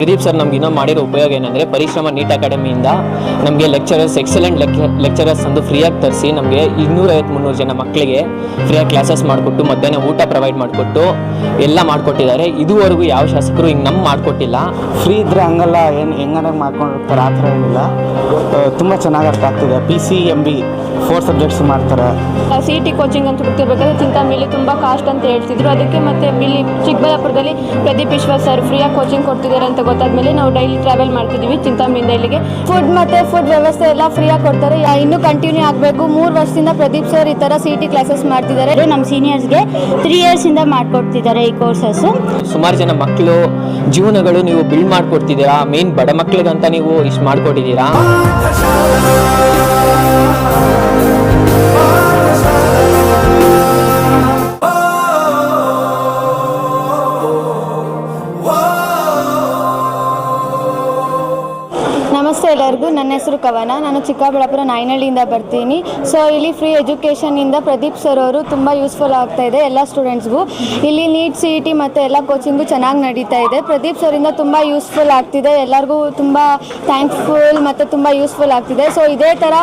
Pradeep sir ನಮ್ಗೆ ಇನ್ನೂ ಮಾಡಿರೋ ಉಪಯೋಗ ಏನಂದರೆ ಪರಿಶ್ರಮ ನೀಟ್ ಅಕಾಡೆಮಿಯಿಂದ ನಮಗೆ ಲೆಕ್ಚರರ್ಸ್ ಎಕ್ಸಲೆಂಟ್ ಲೆಕ್ಚರರ್ಸ್ ಅಂದು ಫ್ರೀಯಾಗಿ ತರಿಸಿ ನಮಗೆ 250-300 ಜನ ಮಕ್ಕಳಿಗೆ ಫ್ರೀಯಾಗಿ ಕ್ಲಾಸಸ್ ಮಾಡಿಕೊಟ್ಟು ಮಧ್ಯಾಹ್ನ ಊಟ ಪ್ರೊವೈಡ್ ಮಾಡಿಕೊಟ್ಟು ಎಲ್ಲ ಮಾಡಿಕೊಟ್ಟಿದ್ದಾರೆ. ಇದುವರೆಗೂ ಯಾವ ಶಾಸಕರು ಹಿಂಗೆ ನಮ್ಮ ಮಾಡಿಕೊಟ್ಟಿಲ್ಲ. ಫ್ರೀ ಇದ್ದರೆ ಹಂಗಲ್ಲ ಹೆಂಗಂದಾಗ ಮಾಡ್ಕೊಂಡಿರ್ತಾರೆ, ಆ ಥರ ಏನಿಲ್ಲ. ತುಂಬ ಚೆನ್ನಾಗಿ ಅರ್ಥ ಆಗ್ತಿದೆ. PCMB 4 ಸಬ್ಜೆಕ್ಟ್ಸ್ ಮಾಡ್ತಾರೆ. CET ಕೋಚಿಂಗ್ ಅಂತ ಹುಡುಕ್ತಿರ್ಬೇಕಾದ್ರೆ ಚಿಂತಾಮಣಿಲಿ ತುಂಬ ಕಾಸ್ಟ್ ಅಂತ ಹೇಳ್ತಿದ್ರು. ಅದಕ್ಕೆ ಮತ್ತೆ ಇಲ್ಲಿ ಚಿಕ್ಕಬಳ್ಳಾಪುರದಲ್ಲಿ ಪ್ರದೀಪ್ ಈಶ್ವರ್ ಸರ್ ಫ್ರೀಯಾಗಿ ಕೋಚಿಂಗ್ ಕೊಡ್ತಿದ್ದಾರೆ ಅಂತ ಗೊತ್ತಾದ್ಮೇಲೆ ನಾವು ಡೈಲಿ ಟ್ರಾವೆಲ್ ಮಾಡ್ತಿದ್ದೀವಿ ಚಿಂತಾಮಣಿಯಿಂದ ಇಲ್ಲಿಗೆ. ಫುಡ್ ವ್ಯವಸ್ಥೆ ಎಲ್ಲ ಫ್ರೀಯಾಗಿ ಕೊಡ್ತಾರೆ. ಇನ್ನೂ ಕಂಟಿನ್ಯೂ ಆಗಬೇಕು. 3 ವರ್ಷದಿಂದ ಪ್ರದೀಪ್ ಸರ್ ಈ ಥರ CET ಕ್ಲಾಸಸ್ ಮಾಡ್ತಿದ್ದಾರೆ. ನಮ್ಮ ಸೀನಿಯರ್ಸ್ಗೆ 3 ಇಯರ್ಸಿಂದ ಮಾಡಿಕೊಡ್ತಿದ್ದಾರೆ ಈ ಕೋರ್ಸಸ್. ಸುಮಾರು ಜನ ಮಕ್ಕಳು ಜೀವನಗಳು ನೀವು ಬಿಲ್ಡ್ ಮಾಡಿಕೊಡ್ತಿದ್ದೀರಾ. ಮೇನ್ ಬಡ ಮಕ್ಕಳಿಗಂತ ನೀವು ಇಷ್ಟು ಮಾಡಿಕೊಟ್ಟಿದ್ದೀರಾ. ನಮಸ್ತೆ ಎಲ್ಲರಿಗೂ, ನನ್ನ ಹೆಸರು ಕವನ. ನಾನು ಚಿಕ್ಕಬಳ್ಳಾಪುರ ನಾಯನಹಳ್ಳಿಯಿಂದ ಬರ್ತೀನಿ. ಸೊ ಇಲ್ಲಿ ಫ್ರೀ ಎಜುಕೇಷನಿಂದ ಪ್ರದೀಪ್ ಸರ್ ಅವರು ತುಂಬ ಯೂಸ್ಫುಲ್ ಆಗ್ತಾ ಇದೆ ಎಲ್ಲ ಸ್ಟೂಡೆಂಟ್ಸ್ಗೂ. ಇಲ್ಲಿ ನೀಟ್ CET ಮತ್ತು ಎಲ್ಲ ಕೋಚಿಂಗು ಚೆನ್ನಾಗಿ ನಡೀತಾ ಇದೆ. ಪ್ರದೀಪ್ ಸರಿಂದ ತುಂಬ ಯೂಸ್ಫುಲ್ ಆಗ್ತಿದೆ. ಎಲ್ಲರಿಗೂ ತುಂಬ ಥ್ಯಾಂಕ್ಫುಲ್ ಮತ್ತು ತುಂಬ ಯೂಸ್ಫುಲ್ ಆಗ್ತಿದೆ. ಸೊ ಇದೇ ಥರ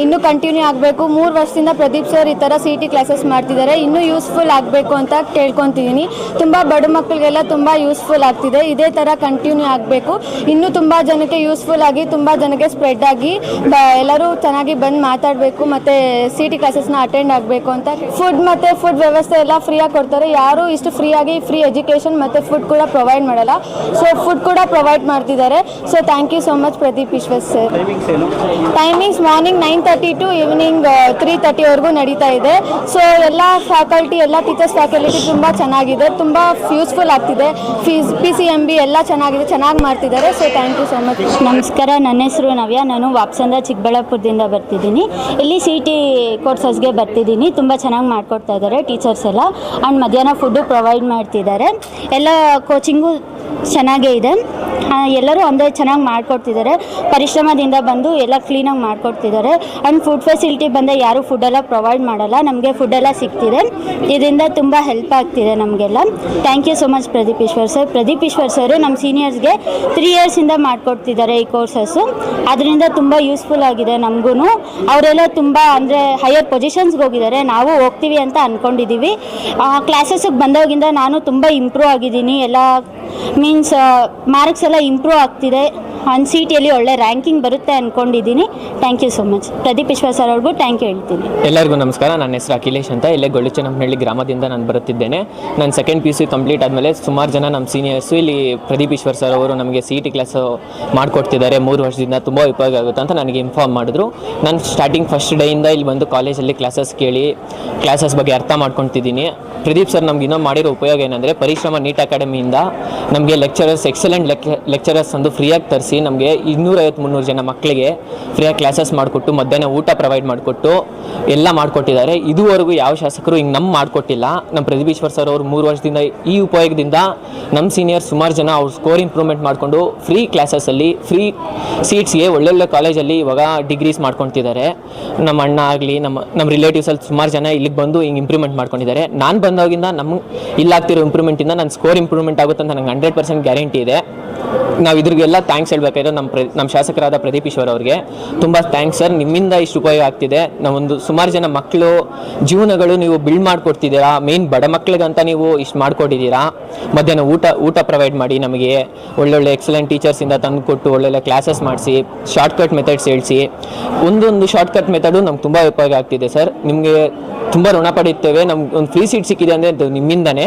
ಇನ್ನೂ ಕಂಟಿನ್ಯೂ ಆಗಬೇಕು. 3 ವರ್ಷದಿಂದ ಪ್ರದೀಪ್ ಸರ್ ಈ ಥರ CET ಕ್ಲಾಸಸ್ ಮಾಡ್ತಿದ್ದಾರೆ. ಇನ್ನೂ ಯೂಸ್ಫುಲ್ ಆಗಬೇಕು ಅಂತ ಕೇಳ್ಕೊತಿದ್ದೀನಿ. ತುಂಬ ಬಡ ಮಕ್ಕಳಿಗೆಲ್ಲ ತುಂಬ ಯೂಸ್ಫುಲ್ ಆಗ್ತಿದೆ. ಇದೇ ಥರ ಕಂಟಿನ್ಯೂ ಆಗಬೇಕು. ಇನ್ನೂ ತುಂಬ ಜನಕ್ಕೆ ಯೂಸ್ಫುಲ್ ಆಗಿ ತುಂಬ ಜನಕ್ಕೆ ಸ್ಪ್ರೆಡ್ ಆಗಿ ಎಲ್ಲರೂ ಚೆನ್ನಾಗಿ ಬಂದು ಮಾತಾಡಬೇಕು ಮತ್ತು CET ಕ್ಲಾಸಸ್ನ ಅಟೆಂಡ್ ಆಗಬೇಕು ಅಂತ. ಫುಡ್ ವ್ಯವಸ್ಥೆ ಎಲ್ಲ ಫ್ರೀಯಾಗಿ ಕೊಡ್ತಾರೆ. ಯಾರು ಇಷ್ಟು ಫ್ರೀಯಾಗಿ ಫ್ರೀ ಎಜುಕೇಷನ್ ಮತ್ತು ಫುಡ್ ಕೂಡ ಪ್ರೊವೈಡ್ ಮಾಡಲ್ಲ. ಸೊ ಫುಡ್ ಕೂಡ ಪ್ರೊವೈಡ್ ಮಾಡ್ತಿದ್ದಾರೆ. So thank you so much Pradeep Eshwar sir. Timings morning 9:30 to evening 3:30ವರೆಗೂ ನಡೀತಾ ಇದೆ. ಸೊ ಎಲ್ಲ ಫ್ಯಾಕಲ್ಟಿ, ಎಲ್ಲ ಟೀಚರ್ಸ್ ಫ್ಯಾಕಲ್ಟಿ ತುಂಬ ಚೆನ್ನಾಗಿದೆ, ತುಂಬ ಯೂಸ್ಫುಲ್ ಆಗ್ತಿದೆ. PCMB ಎಲ್ಲ ಚೆನ್ನಾಗಿದೆ, ಚೆನ್ನಾಗಿ ಮಾಡ್ತಿದ್ದಾರೆ. So thank you so much. ನಮಸ್ಕಾರ, ನನ್ನ ಹೆಸರು ನವ್ಯ. ನಾನು ವಾಪ್ಸಂದ ಚಿಕ್ಕಬಳ್ಳಾಪುರದಿಂದ ಬರ್ತಿದ್ದೀನಿ. ಇಲ್ಲಿ CET ಕೋರ್ಸಸ್ಗೆ ಬರ್ತಿದ್ದೀನಿ. ತುಂಬ ಚೆನ್ನಾಗಿ ಮಾಡಿಕೊಡ್ತಾ ಇದ್ದಾರೆ ಟೀಚರ್ಸ್ ಎಲ್ಲ. ಆ್ಯಂಡ್ ಮಧ್ಯಾಹ್ನ ಫುಡ್ಡು ಪ್ರೊವೈಡ್ ಮಾಡ್ತಿದ್ದಾರೆ. ಎಲ್ಲ ಕೋಚಿಂಗು ಚೆನ್ನಾಗೇ ಇದೆ. ಎಲ್ಲರೂ ಅಂದರೆ ಚೆನ್ನಾಗಿ ಮಾಡಿಕೊಡ್ತಿದ್ದಾರೆ. ಪರಿಶ್ರಮದಿಂದ ಬಂದು ಎಲ್ಲ ಕ್ಲೀನಾಗಿ ಮಾಡಿಕೊಡ್ತಿದ್ದಾರೆ. ಆ್ಯಂಡ್ ಫುಡ್ ಫೆಸಿಲಿಟಿ ಬಂದರೆ ಯಾರೂ ಫುಡ್ಡೆಲ್ಲ ಪ್ರೊವೈಡ್ ಮಾಡಲ್ಲ. ನಮಗೆ ಫುಡ್ಡೆಲ್ಲ ಸಿಗ್ತಿದೆ. ಇದರಿಂದ ತುಂಬ ಹೆಲ್ಪ್ ಆಗ್ತಿದೆ ನಮಗೆಲ್ಲ. Thank you so much Pradeep Eshwar sir. Pradeep Eshwar sir ನಮ್ಮ ಸೀನಿಯರ್ಸ್ಗೆ 3 ಇಯರ್ಸಿಂದ ಮಾಡಿಕೊಡ್ತಿದ್ದಾರೆ ಈ ಕೋರ್ಸಸ್ಸು. ಅದರಿಂದ ತುಂಬ ಯೂಸ್ಫುಲ್ ಆಗಿದೆ ನಮಗೂ. ಅವರೆಲ್ಲ ತುಂಬ ಅಂದರೆ ಹೈಯರ್ ಪೊಸಿಷನ್ಸ್ಗೆ ಹೋಗಿದ್ದಾರೆ. ನಾವು ಹೋಗ್ತೀವಿ ಅಂತ ಅಂದ್ಕೊಂಡಿದ್ದೀವಿ. ಕ್ಲಾಸಸ್ಸಿಗೆ ಬಂದಾಗಿಂದ ನಾನು ತುಂಬ ಇಂಪ್ರೂವ್ ಆಗಿದ್ದೀನಿ. ಎಲ್ಲ ಮೀನ್ಸ್ ಮಾರ್ಕ್ಸ್ ಎಲ್ಲ ಇಂಪ್ರೂವ್ ಆಗ್ತಿದೆ. CETಯಲ್ಲಿ ಒಳ್ಳೆ ರ್ಯಾಂಕಿಂಗ್ ಬರುತ್ತೆ ಅಂದ್ಕೊಂಡಿದ್ದೀನಿ. Thank you so much. Pradeep Eshwar sir ಅವ್ರಿಗೂ ಥ್ಯಾಂಕ್ ಯು ಹೇಳ್ತೀನಿ. ಎಲ್ಲರಿಗೂ ನಮಸ್ಕಾರ. ನನ್ನ ಹೆಸರು ಅಖಿಲೇಶ್ ಅಂತ. ಇಲ್ಲೇ ಗೊಳ್ಳುಚನಹಳ್ಳಿ ಗ್ರಾಮದಿಂದ ನಾನು ಬರುತ್ತಿದ್ದೇನೆ. ನಾನು ಸೆಕೆಂಡ್ PUC ಕಂಪ್ಲೀಟ್ ಆದಮೇಲೆ ಸುಮಾರು ಜನ ನಮ್ಮ ಸೀನಿಯರ್ಸು ಇಲ್ಲಿ ಪ್ರದೀಪ್ ಈಶ್ವರ್ ಸರ್ ಅವರು ನಮಗೆ CET ಕ್ಲಾಸು ಮಾಡಿಕೊಡ್ತಿದ್ದಾರೆ 3 ವರ್ಷದಿಂದ, ತುಂಬ ಉಪಯೋಗ ಆಗುತ್ತೆ ಅಂತ ನನಗೆ ಇನ್ಫಾರ್ಮ್ ಮಾಡಿದ್ರು. ನಾನು ಸ್ಟಾರ್ಟಿಂಗ್ ಫಸ್ಟ್ ಡೇಯಿಂದ ಇಲ್ಲಿ ಬಂದು ಕಾಲೇಜಲ್ಲಿ ಕ್ಲಾಸಸ್ ಕೇಳಿ ಕ್ಲಾಸಸ್ ಬಗ್ಗೆ ಅರ್ಥ ಮಾಡ್ಕೊತಿದ್ದೀನಿ. ಪ್ರದೀಪ್ ಸರ್ ನಮ್ಗೆ ಇನ್ನೂ ಮಾಡಿರೋ ಉಪಯೋಗ ಏನಂದರೆ ಪರಿಶ್ರಮ ನೀಟ್ ಅಕಾಡೆಮಿಯಿಂದ ನಮಗೆ ಲೆಕ್ಚರರ್ಸ್ ಎಕ್ಸಲೆಂಟ್ ಲೆಕ್ಚರರ್ಸ್ ಅಂದು ಫ್ರೀಯಾಗಿ ತರಿಸಿ ನಮಗೆ 250-300 ಜನ ಮಕ್ಕಳಿಗೆ ಫ್ರೀಯಾಗಿ ಕ್ಲಾಸಸ್ ಮಾಡಿಕೊಟ್ಟು ಮಧ್ಯಾಹ್ನ ಊಟ ಪ್ರೊವೈಡ್ ಮಾಡಿಕೊಟ್ಟು ಎಲ್ಲ ಮಾಡಿಕೊಟ್ಟಿದ್ದಾರೆ. ಇದುವರೆಗೂ ಯಾವ ಶಾಸಕರು ಹಿಂಗೆ ನಮ್ಮ ಮಾಡಿಕೊಟ್ಟಿಲ್ಲ. ನಮ್ಮ ಪ್ರದೀಪ್ ಈಶ್ವರ್ ಸರ್ ಅವರು 3 ವರ್ಷದಿಂದ ಈ ಉಪಯೋಗದಿಂದ ನಮ್ಮ ಸೀನಿಯರ್ ಸುಮಾರು ಜನ ಅವ್ರ ಸ್ಕೋರ್ ಇಂಪ್ರೂವ್ಮೆಂಟ್ ಮಾಡಿಕೊಂಡು ಫ್ರೀ ಕ್ಲಾಸಸ್ಸಲ್ಲಿ ಫ್ರೀ ಸೀಟ್ಸ್ಗೆ ಒಳ್ಳೊಳ್ಳೆ ಕಾಲೇಜಲ್ಲಿ ಇವಾಗ ಡಿಗ್ರೀಸ್ ಮಾಡ್ಕೊತಿದ್ದಾರೆ. ನಮ್ಮ ಅಣ್ಣ ಆಗಲಿ ನಮ್ಮ ರಿಲೇಟಿವ್ಸಲ್ಲಿ ಸುಮಾರು ಜನ ಇಲ್ಲಿಗೆ ಬಂದು ಹಿಂಗೆ ಇಂಪ್ರೂವ್ಮೆಂಟ್ ಮಾಡ್ಕೊಂಡಿದ್ದಾರೆ. ನಾನು ಬಂದಾಗಿಂದ ನಮ್ಗೆ ಇಲ್ಲಾಗ್ತಿರೋ ಇಂಪ್ರೂವ್ಮೆಂಟಿಂದ ನನ್ನ ಸ್ಕೋರ್ ಇಂಪ್ರೂವ್ಮೆಂಟ್ ಆಗುತ್ತೆ ಅಂತ ನನಗೆ 100% ಗ್ಯಾರಂಟಿ ಇದೆ. ನಾವು ಇದ್ರಿಗೆಲ್ಲ ಥ್ಯಾಂಕ್ಸ್ ಹೇಳ್ಬೇಕಾದ್ರೆ ನಮ್ಮ ಶಾಸಕರಾದ ಪ್ರದೀಪ್ ಈಶ್ವರ್ ಅವರಿಗೆ ತುಂಬ ಥ್ಯಾಂಕ್ಸ್ ಸರ್. ನಿಮ್ಮಿಂದ ಇಷ್ಟು ಉಪಯೋಗ ಆಗ್ತಿದೆ. ನಾವೊಂದು ಸುಮಾರು ಜನ ಮಕ್ಕಳು ಜೀವನಗಳು ನೀವು ಬಿಲ್ಡ್ ಮಾಡಿಕೊಡ್ತಿದ್ದೀರಾ. ಮೇನ್ ಬಡ ಮಕ್ಕಳಿಗಂತ ನೀವು ಇಷ್ಟು ಮಾಡಿಕೊಟ್ಟಿದ್ದೀರಾ. ಮಧ್ಯಾಹ್ನ ಊಟ ಪ್ರೊವೈಡ್ ಮಾಡಿ ನಮಗೆ ಒಳ್ಳೊಳ್ಳೆ ಎಕ್ಸಲೆಂಟ್ ಟೀಚರ್ಸಿಂದ ತಂದು ಕೊಟ್ಟು ಒಳ್ಳೊಳ್ಳೆ ಕ್ಲಾಸಸ್ ಮಾಡಿಸಿ ಶಾರ್ಟ್ಕಟ್ ಮೆಥಡ್ಸ್ ಹೇಳಿಸಿ. ಒಂದೊಂದು ಶಾರ್ಟ್ಕಟ್ ಮೆಥಡು ನಮ್ಗೆ ತುಂಬ ಉಪಯೋಗ ಆಗ್ತಿದೆ ಸರ್. ನಿಮಗೆ ತುಂಬ ಋಣ ಪಡೆಯುತ್ತೇವೆ. ನಮ್ಗೆ ಒಂದು ಫ್ರೀ ಸೀಟ್ ಸಿಕ್ಕಿದೆ ಅಂದರೆ ನಿಮ್ಮಿಂದನೇ.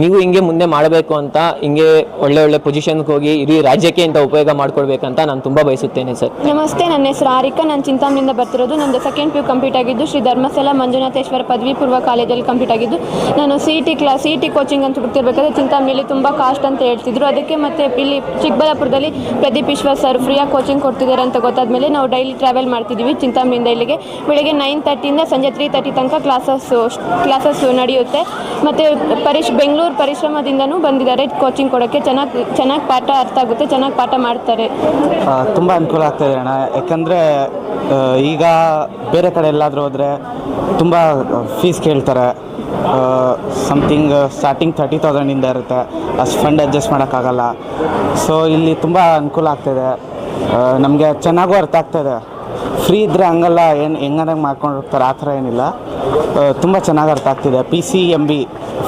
ನೀವು ಹಿಂಗೆ ಮುಂದೆ ಮಾಡಬೇಕು ಅಂತ, ಹಿಂಗೆ ಒಳ್ಳೆ ಪೊಸಿಷನ್ಗೆ ಹೋಗಿ ಇಡೀ ರಾಜ್ಯಕ್ಕೆ ಇಂಥ ಉಪಯೋಗ ಮಾಡ್ಕೊಳ್ಬೇಕಂತ ನಾನು ತುಂಬ ಬಯಸುತ್ತೇನೆ ಸರ್. ನಮಸ್ತೆ, ನನ್ನ ಹೆಸರು ಆರಿಕಾ. ನಾನು ಚಿಂತಾಮಣಿಯಿಂದ ಬರ್ತಿರೋದು. ನಂದು ಸೆಕೆಂಡ್ PU ಕಂಪ್ಲೀಟ್ ಆಗಿದ್ದು ಶ್ರೀ ಧರ್ಮಸ್ಥಳ ಮಂಜುನಾಥೇಶ್ವರ ಪದವಿ ಪೂರ್ವ ಕಾಲೇಜಲ್ಲಿ ಕಂಪ್ಲೀಟ್ ಆಗಿದ್ದು. ನಾನು CET ಕೋಚಿಂಗ್ ಅಂತ ಹುಡುಕ್ತಿರ್ಬೇಕಾದ್ರೆ ಚಿಂತಾಮಣಿಯಲ್ಲಿ ತುಂಬ ಕಾಸ್ಟ್ ಅಂತ ಹೇಳ್ತಿದ್ರು. ಅದಕ್ಕೆ ಮತ್ತೆ ಇಲ್ಲಿ ಚಿಕ್ಕಬಳ್ಳಾಪುರದಲ್ಲಿ ಪ್ರದೀಪ್ ಈಶ್ವರ್ ಸರ್ ಫ್ರೀಯಾಗಿ ಕೋಚಿಂಗ್ ಕೊಡ್ತಿದ್ದಾರೆ ಅಂತ ಗೊತ್ತಾದ್ಮೇಲೆ ನಾವು ಡೈಲಿ ಟ್ರಾವೆಲ್ ಮಾಡ್ತಿದ್ದೀವಿ ಚಿಂತಾಮಣಿಯಿಂದ ಇಲ್ಲಿಗೆ. ಬೆಳಗ್ಗೆ 9:30ಇಂದ ಸಂಜೆ 3:30 ತನಕ ಕ್ಲಾಸಸ್ ನಡೆಯುತ್ತೆ. ಮತ್ತು ಬೆಂಗಳೂರು ಪರಿಶ್ರಮದಿಂದನೂ ಬಂದಿದ್ದಾರೆ ಕೋಚಿಂಗ್ ಕೊಡೋಕ್ಕೆ. ಚೆನ್ನಾಗಿ ಪಾಠ ಅರ್ಥ ಆಗುತ್ತೆ, ಚೆನ್ನಾಗಿ ಪಾಠ ಮಾಡ್ತಾರೆ. ತುಂಬ ಅನುಕೂಲ ಆಗ್ತಾಯಿದೆ ಅಣ್ಣ. ಯಾಕಂದರೆ ಈಗ ಬೇರೆ ಕಡೆ ಎಲ್ಲಾದರೂ ಹೋದರೆ ತುಂಬ ಫೀಸ್ ಕೇಳ್ತಾರೆ. ಸಮಥಿಂಗ್ ಸ್ಟಾರ್ಟಿಂಗ್ 30,000ಇಂದ ಇರುತ್ತೆ. ಅಷ್ಟು ಫಂಡ್ ಅಡ್ಜಸ್ಟ್ ಮಾಡೋಕ್ಕಾಗಲ್ಲ. ಸೊ ಇಲ್ಲಿ ತುಂಬ ಅನುಕೂಲ ಆಗ್ತಾಯಿದೆ, ನಮಗೆ ಚೆನ್ನಾಗೂ ಅರ್ಥ ಆಗ್ತಾಯಿದೆ. ಫ್ರೀ ಇದ್ದರೆ ಹಂಗಲ್ಲ ಹೆಂಗಂಗೆ ಮಾಡ್ಕೊಂಡು ಹೋಗ್ತಾರೆ, ಆ ಥರ ಏನಿಲ್ಲ. ತುಂಬ ಚೆನ್ನಾಗಿ ಅರ್ಥ ಆಗ್ತಿದೆ. PCMB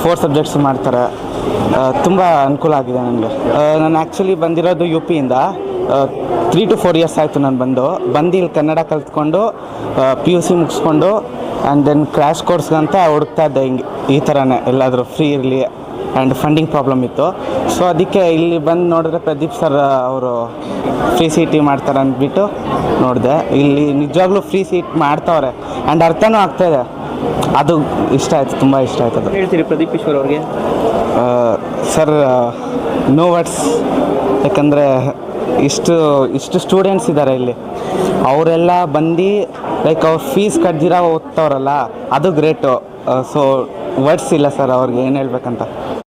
4 ಸಬ್ಜೆಕ್ಟ್ಸ್ ಮಾಡ್ತಾರೆ. ತುಂಬ ಅನುಕೂಲ ಆಗಿದೆ ನನಗೆ. ನಾನು ಆ್ಯಕ್ಚುಲಿ ಬಂದಿರೋದು UPಯಿಂದ. 3 to 4 ಇಯರ್ಸ್ ಆಯಿತು ನಾನು ಬಂದು ಇಲ್ಲಿ ಕನ್ನಡ ಕಲಿತ್ಕೊಂಡು PUC ಮುಗಿಸ್ಕೊಂಡು ಆ್ಯಂಡ್ ದೆನ್ ಕ್ರ್ಯಾಶ್ ಕೋರ್ಸ್ಗಂತ ಹುಡುಕ್ತಾ ಇದ್ದೆ. ಹಿಂಗೆ ಈ ಥರನೇ ಎಲ್ಲಾದರೂ ಫ್ರೀ ಇರಲಿ ಆ್ಯಂಡ್ ಫಂಡಿಂಗ್ ಪ್ರಾಬ್ಲಮ್ ಇತ್ತು. ಸೊ ಅದಕ್ಕೆ ಇಲ್ಲಿ ಬಂದು ನೋಡಿದ್ರೆ ಪ್ರದೀಪ್ ಸರ್ ಅವರು ಫ್ರೀ CET ಮಾಡ್ತಾರೆ ಅಂದ್ಬಿಟ್ಟು ನೋಡಿದೆ. ಇಲ್ಲಿ ನಿಜವಾಗ್ಲೂ ಫ್ರೀ CET ಮಾಡ್ತಾವ್ರೆ ಆ್ಯಂಡ್ ಅರ್ಥನೂ ಆಗ್ತಾಯಿದೆ. ಅದು ಇಷ್ಟ ಆಯಿತು, ತುಂಬ ಇಷ್ಟ ಆಯ್ತು. ಅದು ಹೇಳ್ತೀರಿ ಪ್ರದೀಪ್ ಈಶ್ವರ್ ಅವ್ರಿಗೆ? Sir no words. ಯಾಕಂದರೆ ಇಷ್ಟು ಸ್ಟೂಡೆಂಟ್ಸ್ ಇದ್ದಾರೆ ಇಲ್ಲಿ, ಅವರೆಲ್ಲ ಬಂದು ಲೈಕ್ ಅವ್ರು ಫೀಸ್ ಕಟ್ದಿರ ಓದ್ತವ್ರಲ್ಲ, ಅದು ಗ್ರೇಟು. ಸೊ ವರ್ಡ್ಸ್ ಇಲ್ಲ ಸರ್ ಅವ್ರಿಗೆ ಏನು ಹೇಳ್ಬೇಕಂತ.